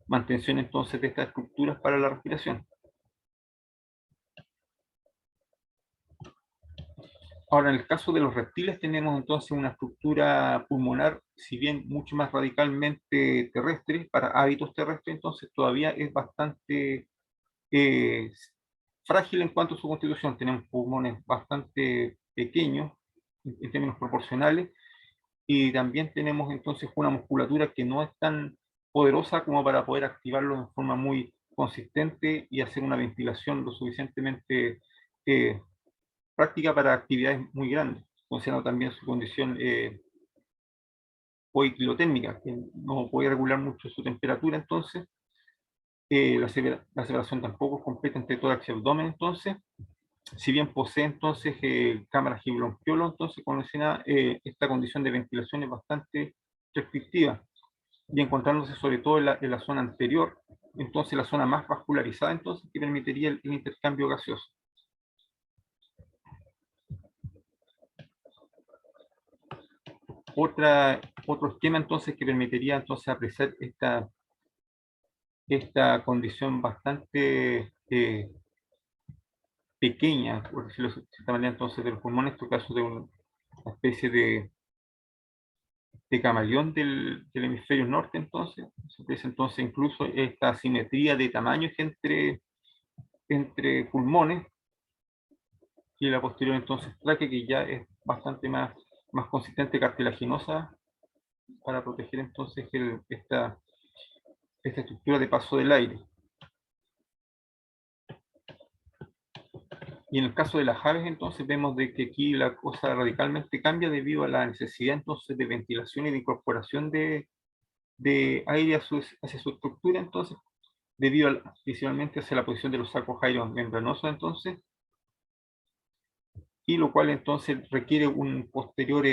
mantención entonces de estas estructuras para la respiración. Ahora, en el caso de los reptiles tenemos entonces una estructura pulmonar, si bien mucho más radicalmente terrestre, para hábitos terrestres, entonces todavía es bastante eh, frágil en cuanto a su constitución. Tenemos pulmones bastante pequeños en términos proporcionales, y también tenemos entonces una musculatura que no es tan poderosa como para poder activarlo de forma muy consistente y hacer una ventilación lo suficientemente eh, práctica para actividades muy grandes, considerando también su condición poikilotérmica, que no puede regular mucho su temperatura. Entonces la separación tampoco es completa entre tórax y abdomen. Entonces, si bien posee entonces cámara giblonquiolo, entonces con esta condición de ventilación es bastante restrictiva, y encontrándose sobre todo en la zona anterior, entonces la zona más vascularizada, entonces que permitiría el intercambio gaseoso. Otro esquema entonces que permitiría entonces apreciar esta condición bastante pequeña, por decirlo de cierta manera, entonces de los pulmones, en este caso de una especie de camaleón del hemisferio norte. Entonces se aprecia entonces incluso esta asimetría de tamaños entre pulmones, y la posterior entonces tráquea, que ya es bastante más consistente, cartilaginosa, para proteger entonces esta estructura de paso del aire. Y en el caso de las aves, entonces, vemos de que aquí la cosa radicalmente cambia debido a la necesidad, entonces, de ventilación y de incorporación de aire hacia su estructura, entonces, debido principalmente hacia la posición de los sacos aéreos membranosos, entonces, y lo cual, entonces, requiere un posterior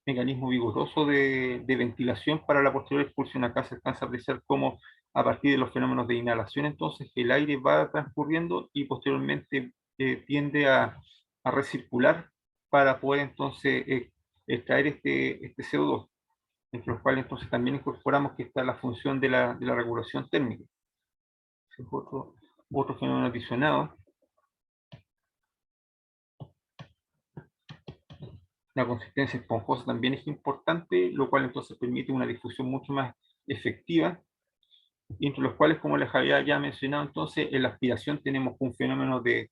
mecanismo vigoroso de ventilación para la posterior expulsión. Acá se alcanza a apreciar cómo a partir de los fenómenos de inhalación, entonces el aire va transcurriendo y posteriormente tiende a recircular para poder entonces extraer este CO2, entre los cuales entonces también incorporamos que está la función de la regulación térmica. Ese es otro fenómeno adicionado. La consistencia esponjosa también es importante, lo cual entonces permite una difusión mucho más efectiva, y entre los cuales, como les había ya mencionado, entonces en la aspiración tenemos un fenómeno de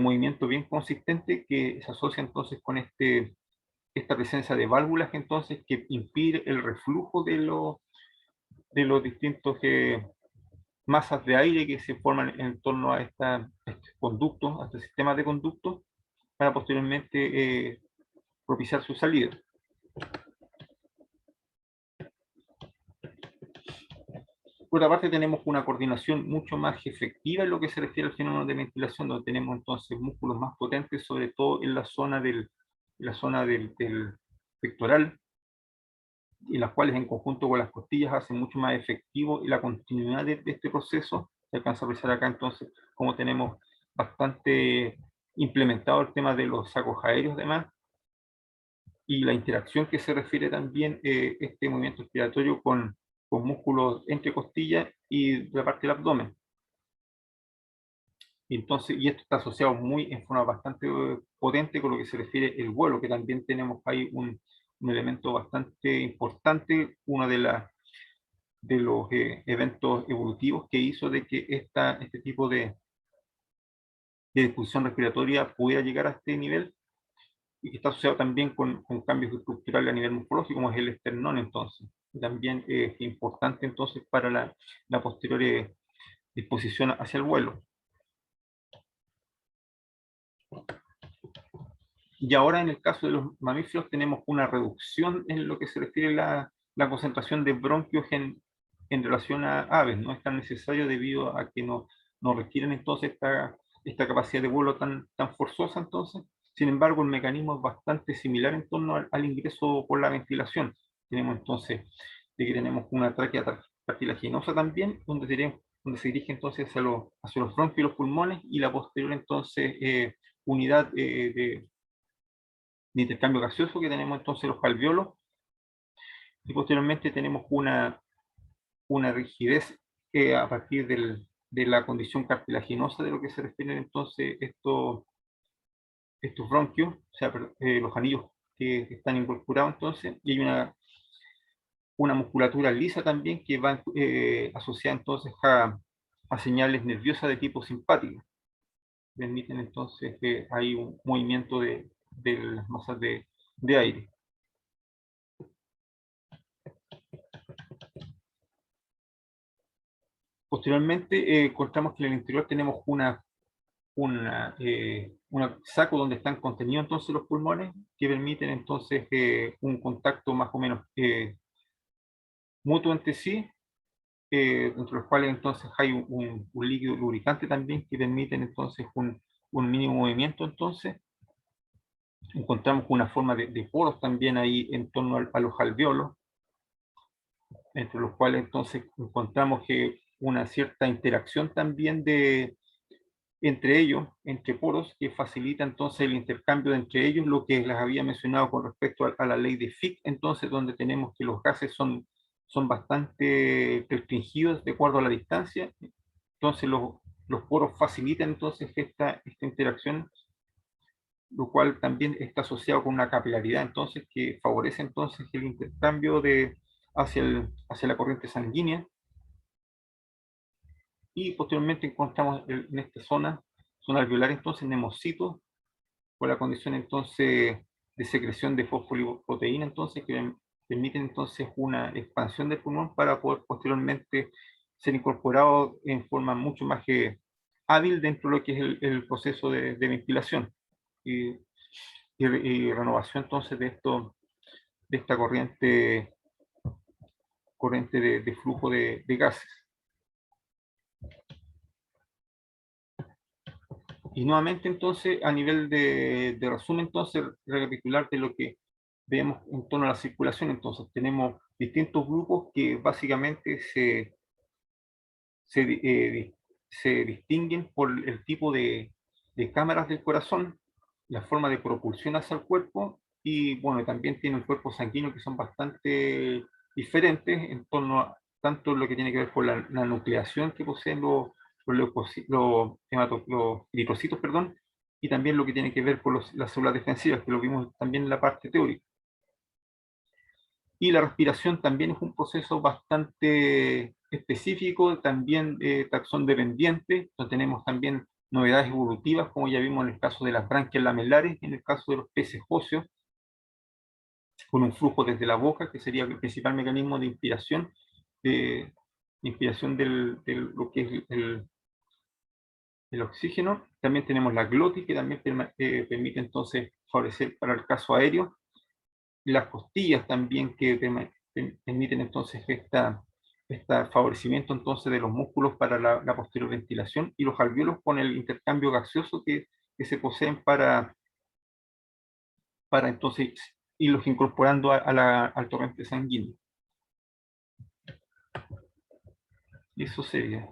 movimiento bien consistente que se asocia entonces con esta presencia de válvulas entonces que impide el reflujo de los distintos masas de aire que se forman en torno a estos conductos, a este sistema de conductos, para posteriormente propiciar su salida. Por otra parte, tenemos una coordinación mucho más efectiva en lo que se refiere al fenómeno de ventilación, donde tenemos entonces músculos más potentes, sobre todo en la zona del pectoral, y las cuales en conjunto con las costillas hacen mucho más efectivo la continuidad de este proceso. Se alcanza a apreciar acá entonces cómo tenemos bastante implementado el tema de los sacos aéreos además, y la interacción que se refiere también este movimiento respiratorio con músculos entre costillas y la parte del abdomen. Y entonces, y esto está asociado en forma bastante potente con lo que se refiere el vuelo, que también tenemos ahí un elemento bastante importante, uno de los eventos evolutivos que hizo de que este tipo de difusión respiratoria pudiera llegar a este nivel, y que está asociado también con cambios estructurales a nivel morfológico, como es el esternón, entonces. Y también es importante entonces para la posterior disposición hacia el vuelo. Y ahora en el caso de los mamíferos tenemos una reducción en lo que se refiere a la concentración de bronquios en relación a aves. No es tan necesario debido a que no requieren entonces esta capacidad de vuelo tan forzosa entonces. Sin embargo, el mecanismo es bastante similar en torno al ingreso por la ventilación. Tenemos entonces de que tenemos una tráquea cartilaginosa también, donde se dirige entonces hacia los bronquios y los pulmones, y la posterior entonces unidad de intercambio gaseoso que tenemos entonces los alveolos, y posteriormente tenemos una rigidez a partir de la condición cartilaginosa de lo que se refieren entonces estos bronquios, o sea, los anillos que están incorporados entonces, y hay una musculatura lisa también que va asociada entonces a señales nerviosas de tipo simpático. Permiten entonces que hay un movimiento de las masas de aire. Posteriormente encontramos que en el interior tenemos un saco donde están contenidos entonces los pulmones, que permiten entonces un contacto más o menos mutuo entre sí, entre los cuales entonces hay un líquido lubricante también que permiten entonces un mínimo movimiento. Entonces encontramos una forma de poros también ahí en torno a los alveolos, entre los cuales entonces encontramos que una cierta interacción también entre ellos, entre poros, que facilita entonces el intercambio entre ellos, lo que les había mencionado con respecto a la ley de Fick, entonces donde tenemos que los gases son bastante restringidos de acuerdo a la distancia. Entonces los poros facilitan entonces esta interacción, lo cual también está asociado con una capilaridad, entonces que favorece entonces el intercambio hacia la corriente sanguínea. Y posteriormente encontramos en esta zona alveolar entonces nemocitos, con la condición entonces de secreción de fosfolipoproteína, entonces que permiten entonces una expansión del pulmón para poder posteriormente ser incorporado en forma mucho más hábil dentro de lo que es el proceso de ventilación y renovación entonces de esta corriente de flujo de gases. Y nuevamente entonces, a nivel de resumen, entonces, recapitular de lo que vemos en torno a la circulación. Entonces, tenemos distintos grupos que básicamente se distinguen por el tipo de cámaras del corazón, la forma de propulsión hacia el cuerpo, y bueno, también tienen cuerpos sanguíneos que son bastante diferentes en torno a tanto lo que tiene que ver con la nucleación que poseen los eritrocitos, perdón, y también lo que tiene que ver con las células defensivas, que lo vimos también en la parte teórica. Y la respiración también es un proceso bastante específico, también taxón dependiente. Entonces tenemos también novedades evolutivas, como ya vimos en el caso de las branquias lamelares, en el caso de los peces óseos, con un flujo desde la boca, que sería el principal mecanismo de inspiración, de lo que es el oxígeno. También tenemos la glotis, que también permite entonces favorecer para el caso aéreo. Las costillas también que permiten entonces este favorecimiento entonces de los músculos para la posterior ventilación, y los alvéolos con el intercambio gaseoso que se poseen para entonces irlos incorporando al torrente sanguíneo. Y eso sería.